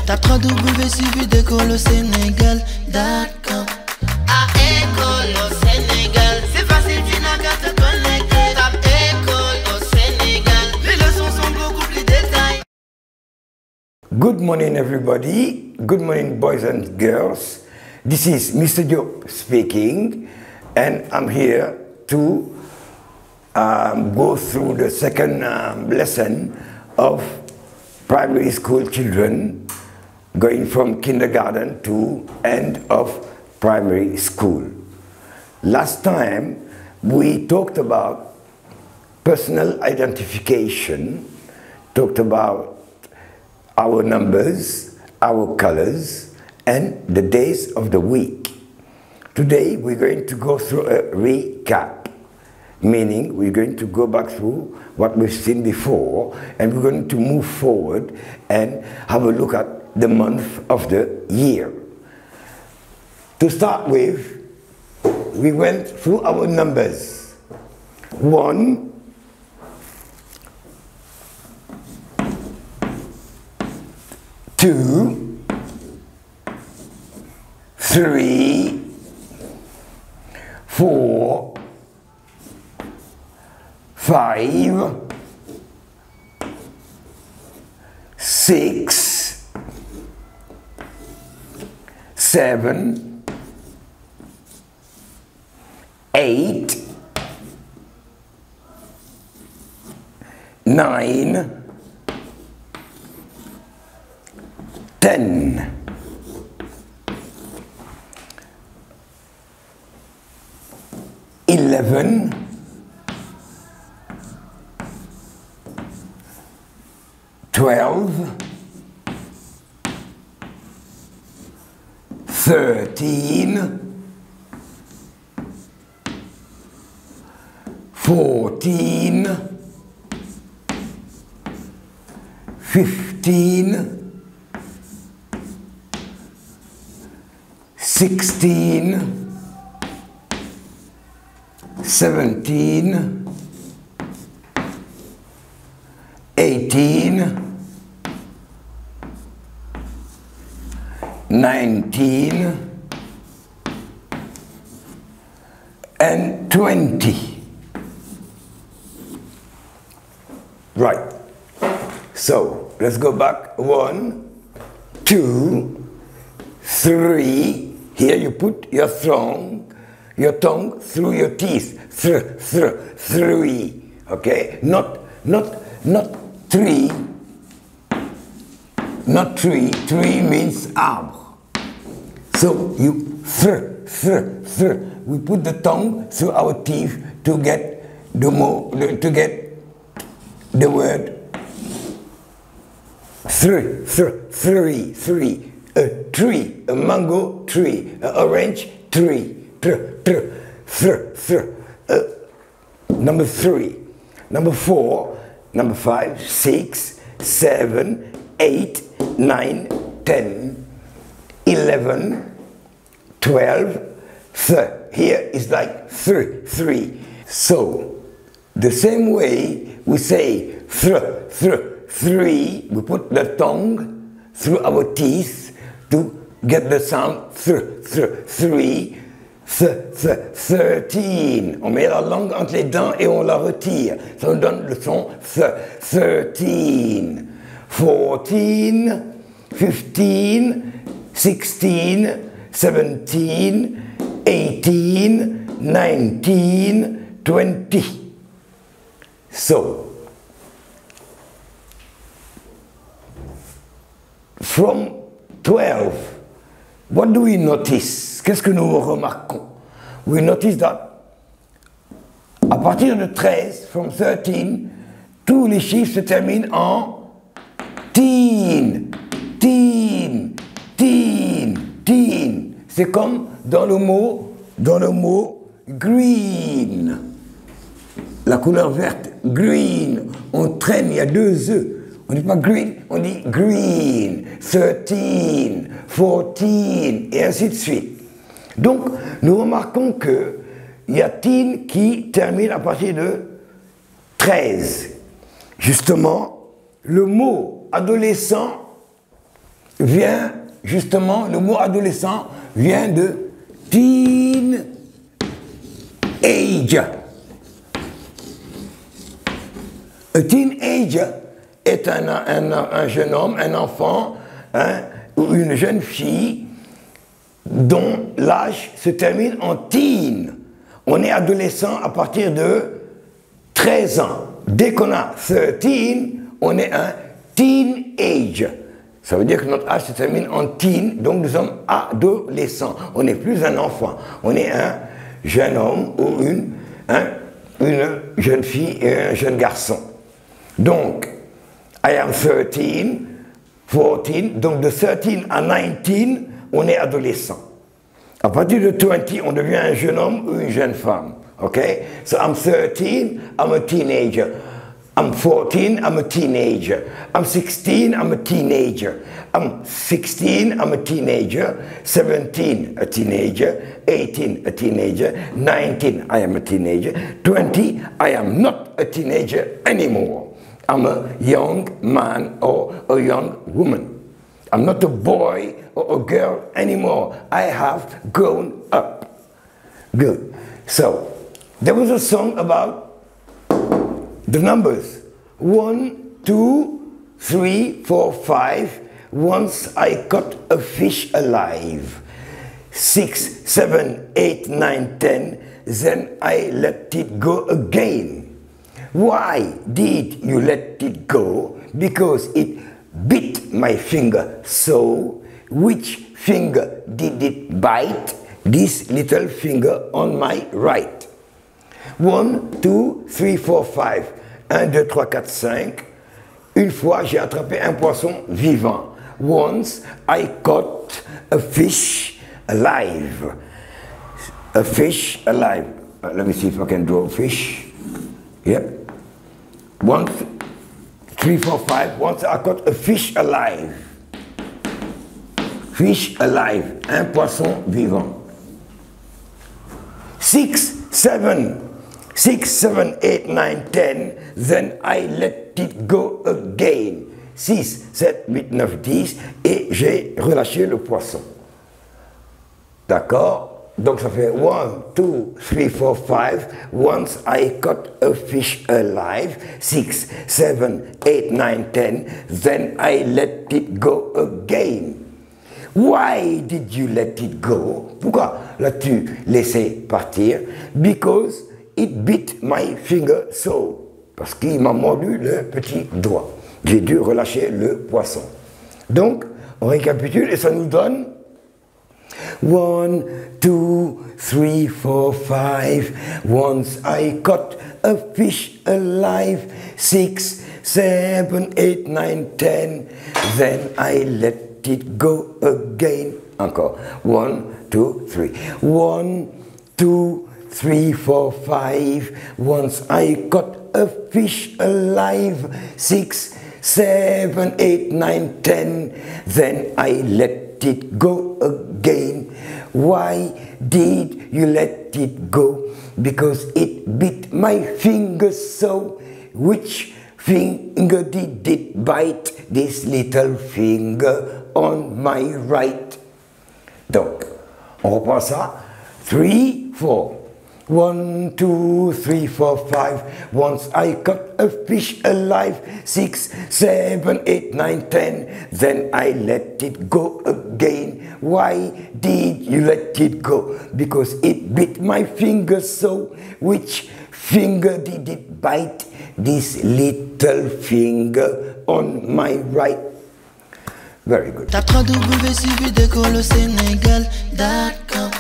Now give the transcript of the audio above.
Tape www.suividécole-au-sénégal.com. À école au Sénégal, c'est facile, tu n'as qu'à te connecter. Tape école au Sénégal, les leçons sont beaucoup plus détaillées. Good morning, everybody. Good morning, boys and girls. This is Mr. Diop speaking, and I'm here to go through the second lesson of primary school children going from kindergarten to end of primary school. Last time we talked about personal identification, talked about our numbers, our colors, and the days of the week. Today we're going to go through a recap, meaning we're going to go back through what we've seen before, and we're going to move forward and have a look at the month of the year. To start with, we went through our numbers. 1, 2, 3, 4, 5, 6, 7, 8, 9, 10. 11, 12, 13, 14, 15, 16, 17, 18, 19, and 20. Right. So let's go back. 1, 2, 3. Here you put your tongue through your teeth. 3. Okay? Not 3. Not 3. 3 means arbre. So you we put the tongue through our teeth to get the word three. A tree, a mango tree, an orange tree. Number 3. Number 4, number 5, 6, 7, 8, 9, 10, 11, 12, 3. Here is like 3. So, the same way we say 3, we put the tongue through our teeth to get the sound 3, 13. On met la langue entre les dents et on la retire. Ça nous donne le son 13. 14, 15, 16, 17, 18, 19, 20. So, from 12, what do we notice? Qu'est-ce que nous remarquons? We notice that à partir de 13, from 13, tous les chiffres se terminent en teen. C'est comme dans le mot green. La couleur verte, green. On traîne, il y a 2 E. On ne dit pas green, on dit green, 13, 14, et ainsi de suite. Donc, nous remarquons qu'il y a teen qui termine à partir de 13. Justement, le mot adolescent vient, justement, le mot adolescent vient de teen age. Un teenager est un jeune homme, un enfant, hein, ou une jeune fille dont l'âge se termine en teen. On est adolescent à partir de 13 ans. Dès qu'on a 13, on est un teenage. Ça veut dire que notre âge se termine en teen, donc nous sommes adolescents. On n'est plus un enfant, on est un jeune homme ou une jeune fille et un jeune garçon. Donc, I am 13, 14, donc de 13 à 19, on est adolescent. À partir de 20, on devient un jeune homme ou une jeune femme. Okay? So I'm 13, I'm a teenager. I'm 14, I'm a teenager. I'm 16, I'm a teenager. I'm 16, I'm a teenager. 17, a teenager. 18, a teenager. 19, I am a teenager. 20, I am not a teenager anymore. I'm a young man or a young woman. I'm not a boy or a girl anymore. I have grown up. Good. So, there was a song about the numbers. 1, 2, 3, 4, 5. Once I caught a fish alive. 6, 7, 8, 9, 10. Then I let it go again. Why did you let it go? Because it bit my finger so. Which finger did it bite? This little finger on my right. 1, 2, 3, 4, 5. 1, 2, 3, 4, 5. Une fois, j'ai attrapé un poisson vivant. Once, I caught a fish alive. A fish alive. Let me see if I can draw a fish. Yep. 1, 3, 4, 5. Once I caught a fish alive. Fish alive. Un poisson vivant. 6, 7, 8, 9, 10, then I let it go again. 6, 7, 8, 9, 10, et j'ai relâché le poisson. D'accord? Donc ça fait 1, 2, 3, 4, 5. Once I caught a fish alive. 6, 7, 8, 9, 10, then I let it go again. Why did you let it go? Pourquoi l'as-tu laissé partir? Because it bit my finger so. Parce qu'il m'a mordu le petit doigt. J'ai dû relâcher le poisson. Donc, on récapitule et ça nous donne 1, 2, 3, 4, 5. Once I caught a fish alive. 6, 7, 8, 9, 10. Then I let it go again. Encore. 1, 2, 3. 1, 2, 3, 4, 5. Once I caught a fish alive. 6, 7, 8, 9, 10. Then I let it go again. Why did you let it go? Because it bit my finger so. Which finger did it bite? This little finger on my right. Donc, on reprend ça. 3, 4. 1, 2, 3, 4, 5. Once I caught a fish alive. 6, 7, 8, 9, 10. Then I let it go again. Why did you let it go? Because it bit my finger so. Which finger did it bite? This little finger on my right. Very good. Tape www.suividecole au Senegal.com.